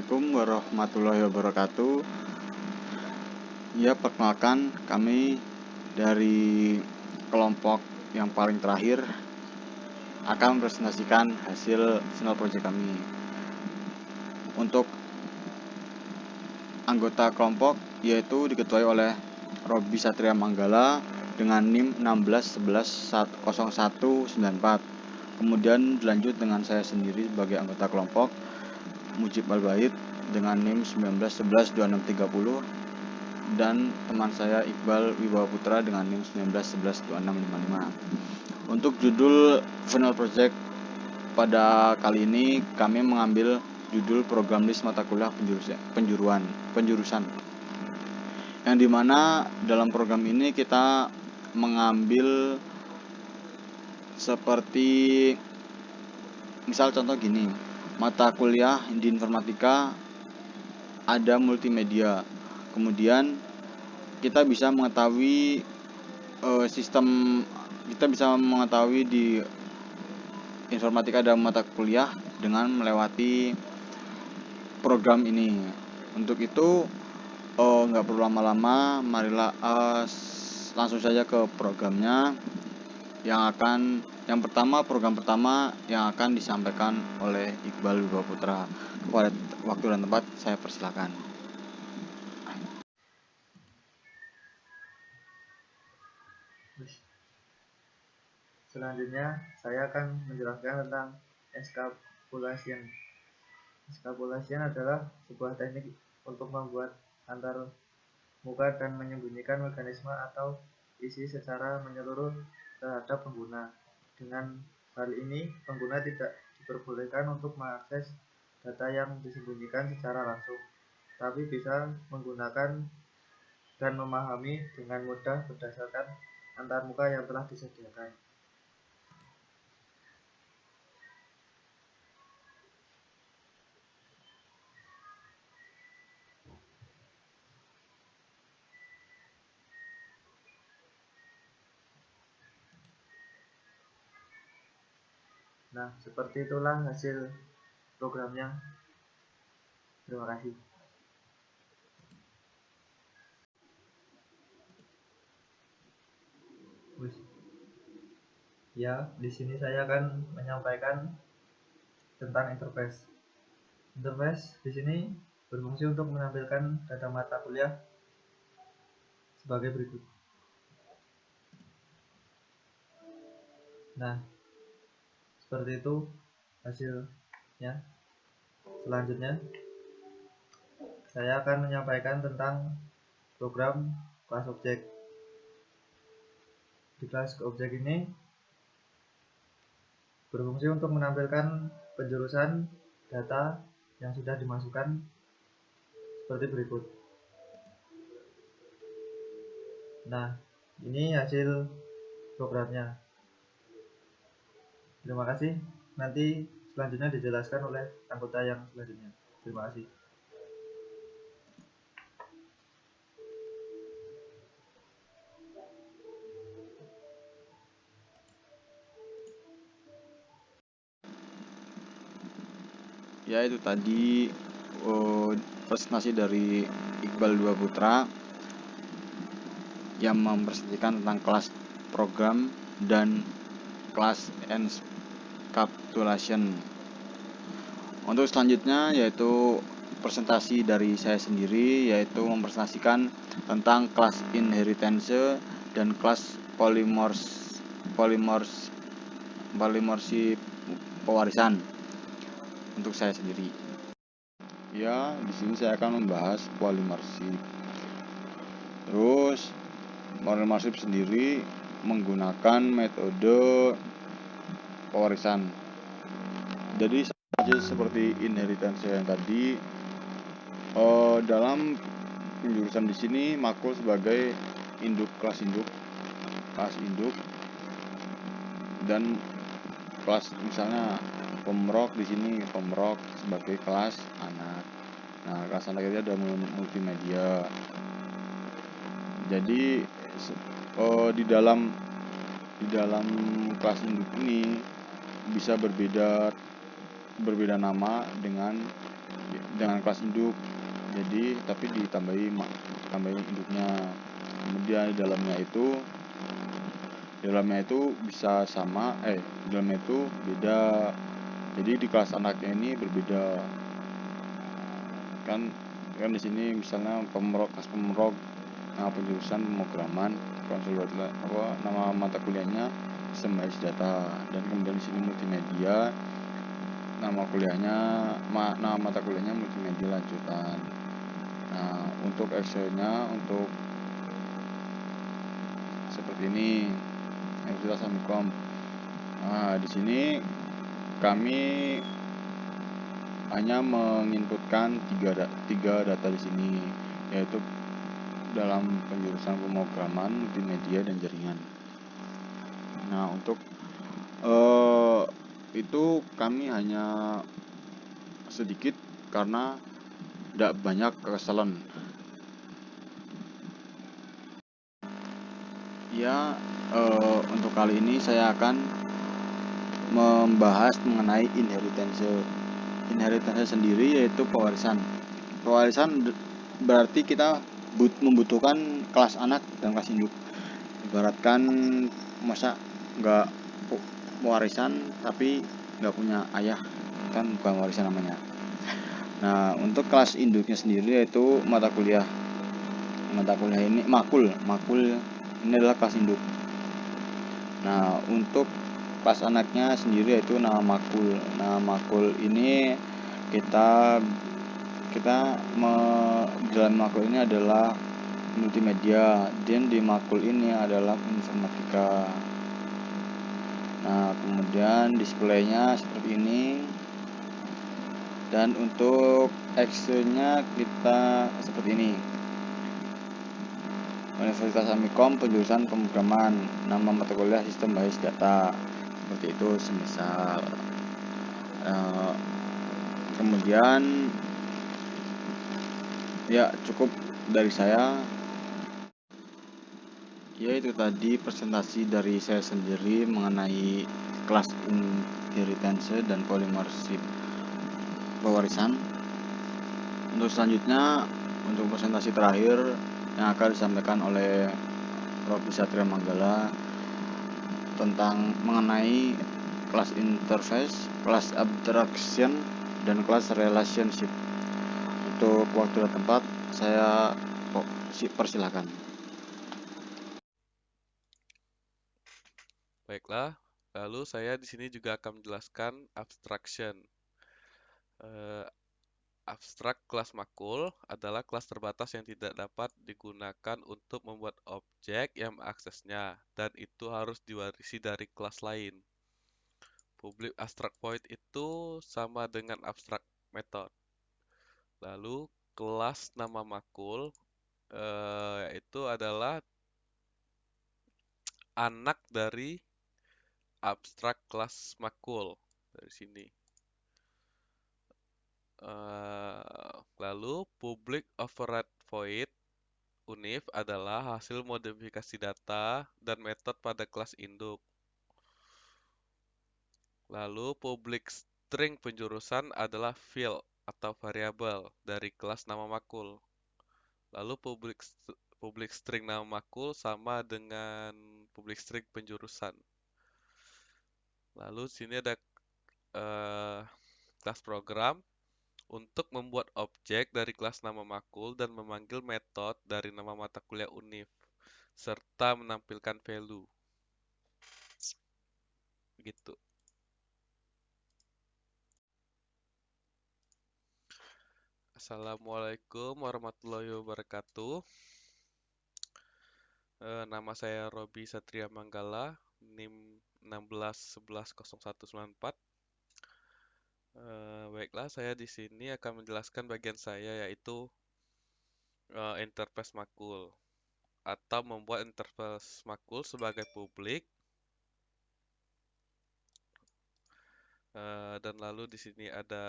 Assalamualaikum warahmatullahi wabarakatuh. Ya, perkenalkan, kami dari kelompok yang paling terakhir akan mempresentasikan hasil final project kami. Untuk anggota kelompok yaitu diketuai oleh Robi Satria Manggala dengan NIM 16110194. Kemudian dilanjut dengan saya sendiri sebagai anggota kelompok, Mujib Al-Bait dengan NIM 19112630, dan teman saya Iqbal Wibawa Putra dengan NIM 19112655. Untuk judul final project pada kali ini kami mengambil judul program list mata kuliah penjurusan, yang dimana dalam program ini kita mengambil seperti misal contoh gini, mata kuliah di informatika ada multimedia, kemudian kita bisa mengetahui di informatika ada mata kuliah dengan melewati program ini. Untuk itu nggak perlu lama-lama, marilah langsung saja ke programnya. Program pertama yang akan disampaikan oleh Iqbal Wibawa Putra. Kepada waktu dan tempat saya persilakan. Selanjutnya, saya akan menjelaskan tentang eskapulasian. Eskapulasian adalah sebuah teknik untuk membuat antar muka dan menyembunyikan mekanisme atau isi secara menyeluruh terhadap pengguna. Dengan hal ini, pengguna tidak diperbolehkan untuk mengakses data yang disembunyikan secara langsung, tapi bisa menggunakan dan memahami dengan mudah berdasarkan antarmuka yang telah disediakan. Nah, seperti itulah hasil programnya. Terima kasih. Ya, di sini saya akan menyampaikan tentang interface. Interface di sini berfungsi untuk menampilkan data mata kuliah sebagai berikut. Nah, seperti itu hasilnya. Selanjutnya, saya akan menyampaikan tentang program kelas objek. Di kelas objek ini berfungsi untuk menampilkan penjurusan data yang sudah dimasukkan seperti berikut. Nah, ini hasil programnya. Terima kasih. Nanti selanjutnya dijelaskan oleh anggota yang selanjutnya. Terima kasih. Ya, itu tadi presentasi dari Iqbal Wibawa Putra yang mempresentasikan tentang kelas program dan kelas encapsulation. Untuk selanjutnya yaitu presentasi dari saya sendiri, yaitu mempresentasikan tentang kelas inheritance dan kelas polimorsi pewarisan. Untuk saya sendiri, ya, di sini saya akan membahas polimorsi. Terus polimorsi sendiri menggunakan metode pewarisan. Jadi saja seperti inheritance yang tadi, dalam penjurusan di sini makul sebagai kelas induk, dan kelas, misalnya pemrok di sini, pemrok sebagai kelas anak. Nah, kelas anak itu ada multimedia. Jadi di dalam kelas induk ini bisa berbeda nama dengan dengan kelas induk, jadi tapi tambahin induknya. Kemudian di dalamnya itu bisa sama, di dalamnya itu beda. Jadi di kelas anaknya ini berbeda. Kan kan di sini misalnya kelas pemerok, penjurusan pemrograman, nama mata kuliahnya sistem basis data, dan kemudian di sini multimedia, nama mata kuliahnya multimedia lanjutan. Nah, untuk Excel-nya untuk seperti ini, Universitas Amikom. Nah, di sini kami hanya menginputkan tiga data di sini, yaitu dalam penjurusan pemrograman, multimedia, dan jaringan. Nah, untuk itu kami hanya sedikit karena tidak banyak kekesalan. Ya, untuk kali ini saya akan membahas mengenai inheritance. Inheritance sendiri yaitu pewarisan. Pewarisan berarti kita membutuhkan kelas anak dan kelas induk. Ibaratkan masa nggak warisan tapi nggak punya ayah, kan bukan warisan namanya. Nah, untuk kelas induknya sendiri yaitu mata kuliah. Mata kuliah ini makul ini adalah kelas induk. Nah, untuk kelas anaknya sendiri yaitu nama makul. Nah, makul ini kita dalam makul ini adalah multimedia, dan di makul ini adalah informatika. Nah, kemudian displaynya seperti ini, dan untuk Excel-nya kita seperti ini. Universitas Amikom, penjurusan pemrograman, nama mata kuliah sistem basis data, seperti itu semisal. Kemudian ya cukup dari saya. Ya, itu tadi presentasi dari saya sendiri mengenai kelas inheritance dan polymership pewarisan. Untuk selanjutnya, untuk presentasi terakhir yang akan disampaikan oleh Robi Satria Manggala tentang mengenai kelas interface, kelas abstraction, dan kelas relationship. Untuk waktu dan tempat saya persilakan. Baiklah, lalu saya di sini juga akan menjelaskan abstraction. Abstrak kelas makul adalah kelas terbatas yang tidak dapat digunakan untuk membuat objek yang mengaksesnya, dan itu harus diwarisi dari kelas lain. Public abstract void itu sama dengan abstract method. Lalu kelas nama makul yaitu adalah anak dari abstrak kelas makul dari sini. Lalu public override void UNIF adalah hasil modifikasi data dan metode pada kelas induk. Lalu public string penjurusan adalah field atau variabel dari kelas nama makul. Lalu public string nama makul sama dengan public string penjurusan. Lalu sini ada kelas program untuk membuat objek dari kelas nama makul dan memanggil metode dari nama mata kuliah UNIF, serta menampilkan value. Gitu. Assalamualaikum warahmatullahi wabarakatuh. Nama saya Robi Satria Manggala, NIM 16110194. Baiklah, saya di sini akan menjelaskan bagian saya, yaitu interface makul atau membuat interface makul sebagai publik. Dan lalu di sini ada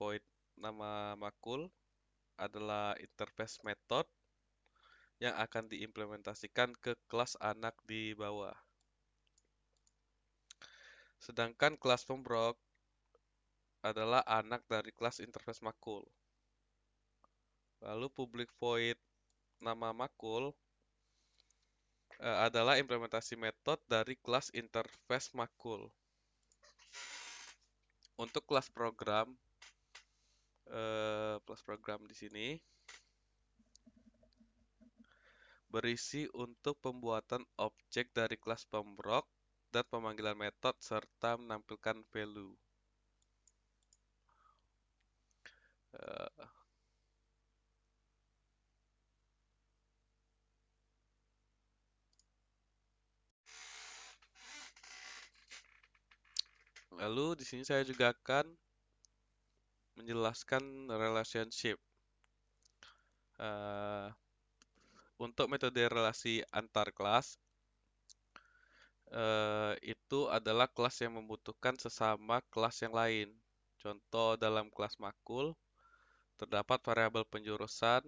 void nama makul adalah interface method yang akan diimplementasikan ke kelas anak di bawah. Sedangkan kelas pembrok adalah anak dari kelas interface makul. Lalu public void nama makul adalah implementasi metode dari kelas interface makul. Untuk kelas program di sini berisi untuk pembuatan objek dari kelas pemrok dan pemanggilan metode serta menampilkan value. Lalu di sini saya juga akan menjelaskan relationship. Untuk metode relasi antar kelas, itu adalah kelas yang membutuhkan sesama kelas yang lain. Contoh dalam kelas makul, terdapat variabel penjurusan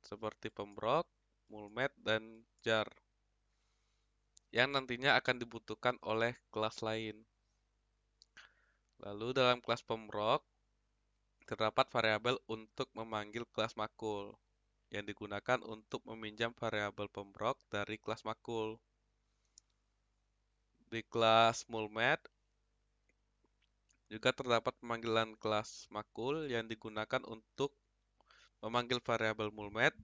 seperti pemrok, mulmet, dan jar yang nantinya akan dibutuhkan oleh kelas lain. Lalu dalam kelas pemrok, terdapat variabel untuk memanggil kelas makul yang digunakan untuk meminjam variabel pemrok dari kelas makul. Di kelas mulmet juga terdapat pemanggilan kelas makul yang digunakan untuk memanggil variabel mulmet.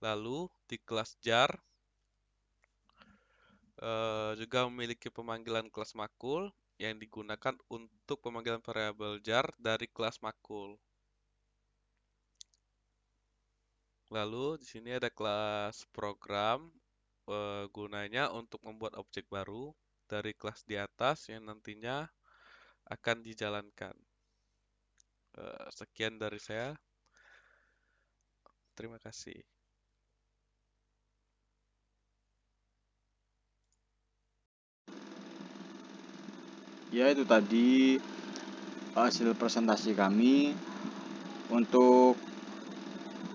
Lalu di kelas jar juga memiliki pemanggilan kelas makul yang digunakan untuk pemanggilan variabel jar dari kelas makul. Lalu di sini ada kelas program, gunanya untuk membuat objek baru dari kelas di atas yang nantinya akan dijalankan. Sekian dari saya. Terima kasih. Ya, itu tadi hasil presentasi kami. Untuk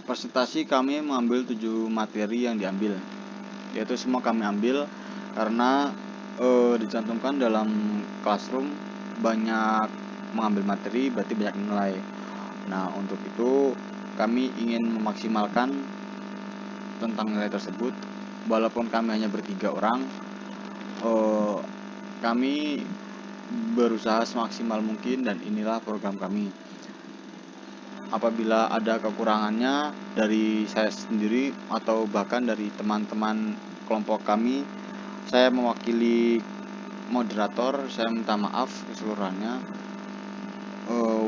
presentasi kami mengambil 7 materi yang diambil, yaitu semua kami ambil karena dicantumkan dalam classroom banyak mengambil materi berarti banyak nilai. Nah, untuk itu kami ingin memaksimalkan tentang nilai tersebut. Walaupun kami hanya bertiga orang, kami berusaha semaksimal mungkin dan inilah program kami. Apabila ada kekurangannya dari saya sendiri atau bahkan dari teman-teman kelompok kami, saya mewakili moderator, saya minta maaf keseluruhannya.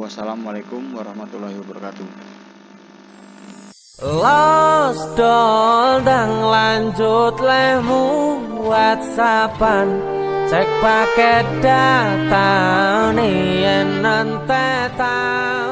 Wassalamualaikum warahmatullahi wabarakatuh. Los dang lanjut lemu WhatsAppan, cek paket data nih nanti tahu.